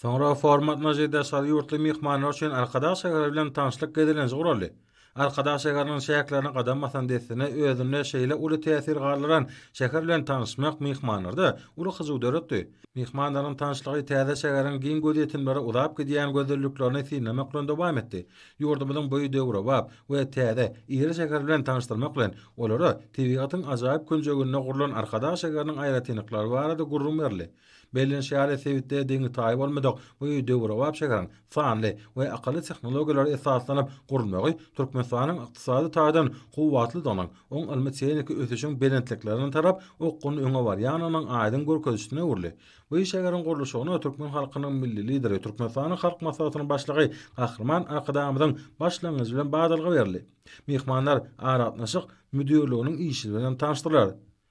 Soňra formatna jeýdäşler ýurtly mihmanlar üçin arkadaş şäher bilen tanışlyk gedilenji guraldy. Arkadaş şäheriniň şäherlerini gadamasan desine özüne şeýle uly täsir garlaran şäher bilen tanışmak mihmanlarda uly hyzyw döretdi. Mihmanlaryň tanışlygy täze şäheriň giň gözetimleri ulap gidýän gözelliklerini sinlemek bilen dowam etdi. Ýurdumyzyň boýy döwre bap we täze iri şäher bilen tanışdyrmak bilen olary tebigatyň ajaýyp künjegine gurulan arkadaş şäheriniň aýratynlyklary barada gurrun berli. Belin şäher sebitde diňi taýyp bolmadyk bu döwre wap şäheriniň fanly we akaly tehnologiýalary esaslanyp gurulmagy Türkmenistanyň ykdysady taýdan gowwatly donan oň ilmi çeýneki ösüşiň belentliklerini tarap okkun öňe barýanynyň aýdyn görkezişine urly. Bu şäheriň gurulşygyna Türkmen halkynyň milli lideri Türkmenistanyň halk maslahatynyň başlygy Gahrman Akadamyň başlangyjy bilen badalga berli. Mihmanlar aratnaşyk müdürlüğiniň işi bilen tanışdylar.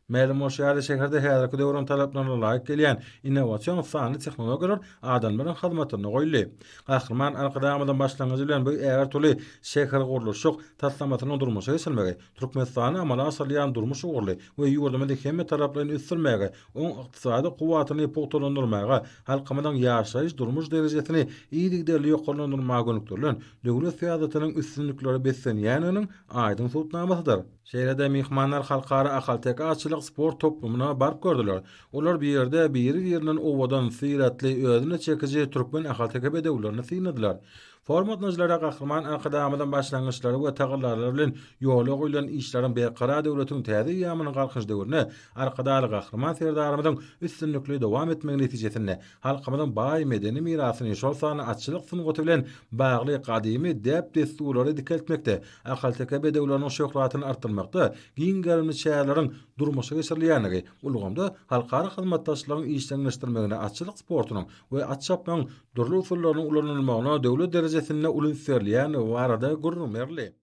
Mälim şäher şäherde häzirki döwrüň talaplaryna laýyk gelýän innovasiýon sanly tehnologiýalar adamlaryň hyzmatyna goýuldy. Gahrman Akadamyň başlangyjy bilen bu äger türli şäher gurulşyk taslamatyny durmuşa geçirmegi, Türkmenistany amala asyrlayan durmuş ugurly we ýurdumyzda hemme taraplaryny üstürmegi, oň ykdysady gowwatyny pogtalandyrmaga, halkymyzyň ýaşaýyş durmuş derejesini iýdigderli ýokarlandyrmaga gönükdirilen döwlet syýasatynyň üstünlikleri beslenýäniniň aýdyn tutnamasydyr. Şeýlede mihmanlar halkara ahalteka açylyk sport toplumuna barp gördüler. Olar bir ýerde biri ýerinden owadan syratly özüne çekiji türkmen ahalteka bedewlerini synadiler. Formatnaşlara Gahrman Akadamyň başlangyçlary we tagallary bilen ýola goýulan işleriň beqara döwletiň täze ýamynyň galkyş döwrüne arkadaly Gahrman serdarymyzyň üstünlikli dowam etmegi netijesinde halkymyzyň baý medeni mirasyny şol sany açylyk sungaty bilen bagly gadymy dep desturlary dikeltmekde, ahalteka bedewleriniň şöhratyny artdyrmakda, giň gelmli şäherleriň durmuşa geçirilýänligi, ulgamda halkara hyzmatdaşlygyň işleňleşdirmegine açylyk sportunyň we atçapmaň durly usullarynyň ulanylmagyna döwlet derejesinde ulun serliýän barada gurrun berli.